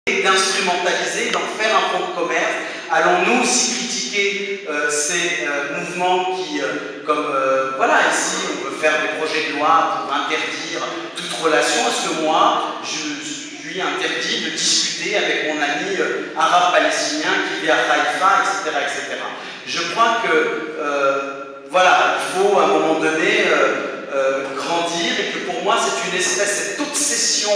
et d'instrumentaliser, d'en faire un fonds de commerce. Allons-nous aussi critiquer ces mouvements qui, comme voilà, ici, on veut faire des projets de loi pour interdire toute relation? Est-ce que moi, je suis interdit de discuter avec mon ami arabe palestinien qui vit à Haïfa, etc., etc. Je crois que, voilà, il faut à un moment donné grandir, et que pour moi, c'est une espèce, cette obsession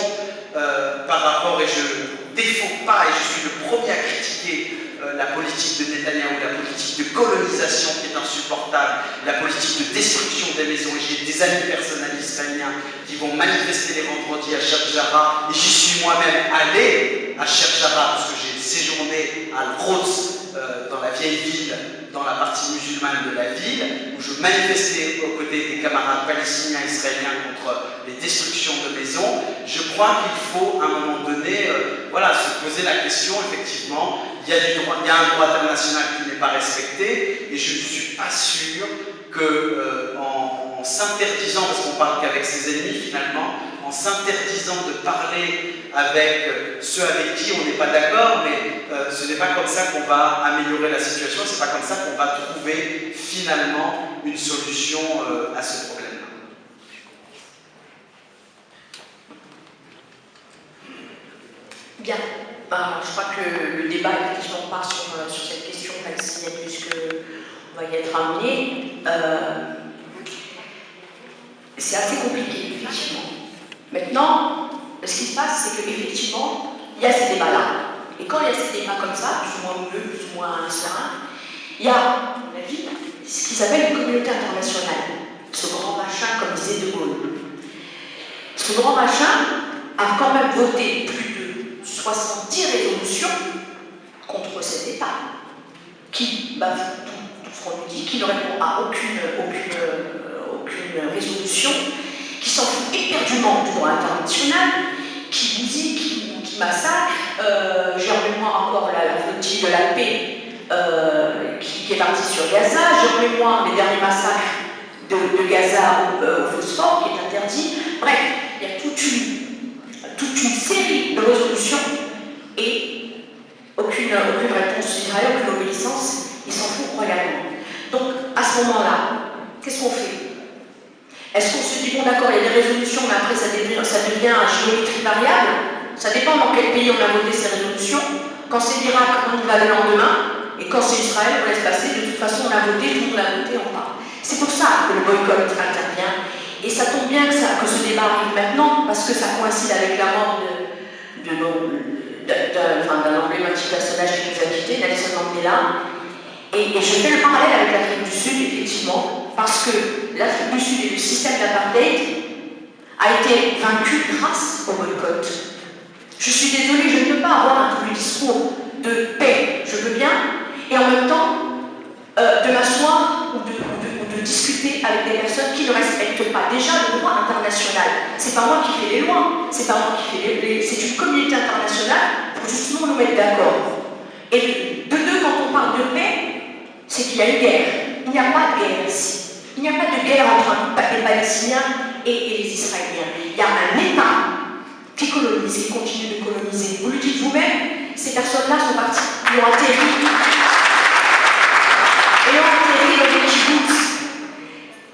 par rapport, et je ne défends pas, et je suis le premier à critiquer la politique de Netanyahou, la politique de colonisation qui est insupportable, la politique de destruction des maisons. Et j'ai des amis personnels israéliens qui vont manifester les vendredis à Sheikh Jarrah, et j'y suis moi-même allé à Sheikh Jarrah parce que j'ai séjourné à Al-Quds, dans la vieille ville, dans la partie musulmane de la ville, où je manifestais aux côtés des camarades palestiniens et israéliens contre les destructions de maisons. Je crois qu'il faut à un moment donné voilà, se poser la question, effectivement, il y a un droit international qui n'est pas respecté, et je ne suis pas sûr qu'en s'interdisant, parce qu'on parle qu'avec ses ennemis finalement, en s'interdisant de parler avec ceux avec qui on n'est pas d'accord, mais ce n'est pas comme ça qu'on va améliorer la situation, c'est pas comme ça qu'on va trouver finalement une solution à ce problème-là. Bien, je crois que le débat effectivement part sur cette question palestinienne, puisqu'on va y être amené. C'est assez compliqué, effectivement. Maintenant, ce qui se passe, c'est qu'effectivement, il y a ces débats-là. Et quand il y a ces débats comme ça, plus ou moins houleux, plus ou moins sereins, il y a, à mon avis, ce qui s'appelle une communauté internationale. Ce grand machin, comme disait De Gaulle. Ce grand machin a quand même voté plus de 70 résolutions contre cet État, qui bafoue tout ce qu'on lui dit, qui ne répond à aucune résolution, qui s'en fout éperdument du droit international, qui bousille, qui massacre. J'ai en mémoire encore la flottille de la paix qui est partie sur Gaza. J'ai en mémoire les derniers massacres de Gaza au phosphore qui est interdit. Bref, il y a toute une série de résolutions et aucune réponse d'Israël, aucune obéissance. Ils s'en foutent royalement. Donc, à ce moment-là, qu'est-ce qu'on fait? Est-ce qu'on se dit, bon d'accord, il y a des résolutions, mais après ça devient un géométrie variable? Ça dépend dans quel pays on a voté ces résolutions. Quand c'est l'Irak, on y va le lendemain, et quand c'est Israël, on laisse passer. De toute façon, on a voté, tout le monde a voté, on part. C'est pour ça que le boycott intervient. Et ça tombe bien que ce débat arrive maintenant, parce que ça coïncide avec la mort d'un emblématique personnage qui nous a quittés, Nelson Mandela. Et je fais le parallèle avec l'Afrique du Sud, effectivement, parce que l'Afrique du Sud et le système d'apartheid a été vaincu grâce au boycott. Je suis désolée, je ne peux pas avoir un double discours de paix, je veux bien, et en même temps de m'asseoir ou de discuter avec des personnes qui ne respectent pas déjà le droit international. C'est pas moi qui fais les lois, c'est pas moi qui fais c'est une communauté internationale pour justement nous mettre d'accord. Et de deux, quand on parle de paix, c'est qu'il y a une guerre. Il n'y a pas de guerre ici. Il n'y a pas de guerre entre les Palestiniens et les Israéliens. Il y a un État qui colonise, qui continue de coloniser. Vous le dites vous-même, ces personnes-là sont parties, ils ont atterri dans des kibbutz.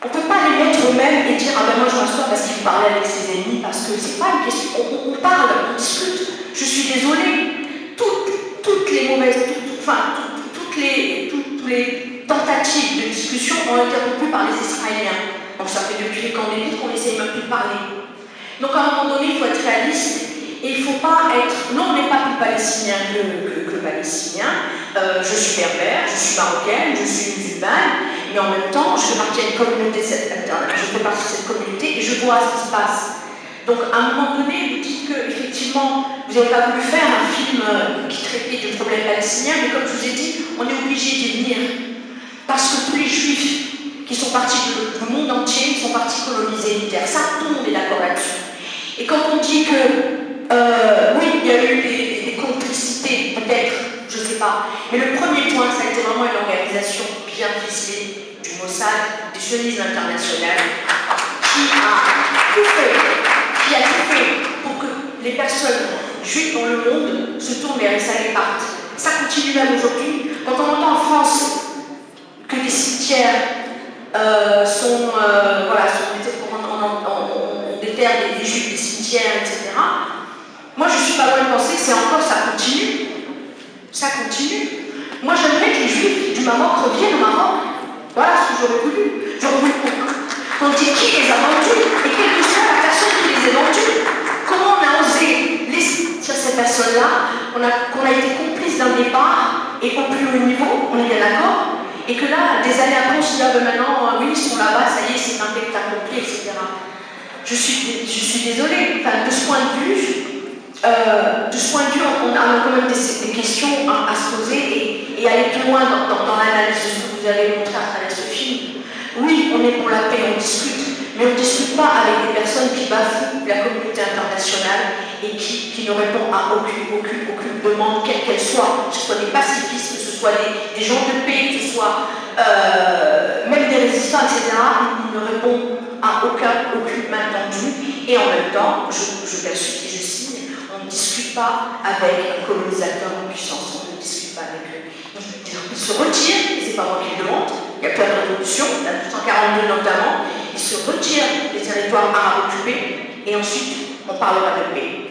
On ne peut pas les mettre eux-mêmes et dire « Ah ben moi je m'assois parce qu'il parlait avec ses ennemis » parce que c'est pas une question. On parle, on discute. Je suis désolée. Toutes les mauvaises, toutes les tentatives de discussion ont été interrompues par les Israéliens. Donc ça fait depuis les camps d'élit qu'on essaye même plus de parler. Donc à un moment donné, il faut être réaliste et il ne faut pas être... Non, on n'est pas plus palestinien que palestinien. Je suis berbère, je suis marocaine, je suis musulmane, mais en même temps, je fais partie d'une communauté, je fais partie de cette communauté et je vois ce qui se passe. Donc à un moment donné, vous dites qu'effectivement, vous n'avez pas voulu faire un film qui traitait du problème palestinien, mais comme je vous ai dit, on est obligé d'y venir. Parce que tous les juifs qui sont partis du monde entier sont partis coloniser une terre. Ça, tout le monde est d'accord là-dessus. Et quand on dit que, oui, il y a eu des complicités, peut-être, je ne sais pas, mais le premier point, ça a été vraiment une organisation bien ficelée du Mossad, du sionisme international, qui a tout fait pour que les personnes juifs dont le monde se tourne vers ça et part. Ça continue même aujourd'hui. Quand on entend en France que les cimetières on déterre des juifs des cimetières, etc. Moi, je suis pas loin de penser que c'est encore, ça continue. Ça continue. Moi, j'aimerais que les juifs du Maroc reviennent au Maroc. Voilà ce que j'aurais voulu. J'aurais voulu qu'on dise qui les a vendus et quelle que soit la personne qui les a vendus. Comment on a osé laisser ces personnes-là, qu'on a été complices d'un départ et au plus haut niveau, on est bien d'accord, et que là, des années après, on se dit, ah ben maintenant, oui, ils sont là-bas, ça y est, c'est un fait accompli, etc. Je suis désolée, enfin, de ce point de vue, on a quand même des questions à se poser et aller plus loin dans l'analyse de ce que vous avez montré à travers ce film. Oui, on est pour la paix, on discute, mais on ne discute pas avec des personnes qui bafouent la communauté internationale et qui ne répondent à aucune demande, quelle qu'elle soit, que ce soit des pacifistes, que ce soit des gens de paix, que ce soit même des résistants, etc. Ils ne répondent à aucune main tendue. Et en même temps, je perçois et je signe, on ne discute pas avec un colonisateur en puissance, on ne discute pas avec eux. Ils se retirent, et c'est pas moi qui le demande, il y a plein de révolutions, la 1942 notamment, ils se retirent des territoires arabes occupés, et ensuite on parlera de paix.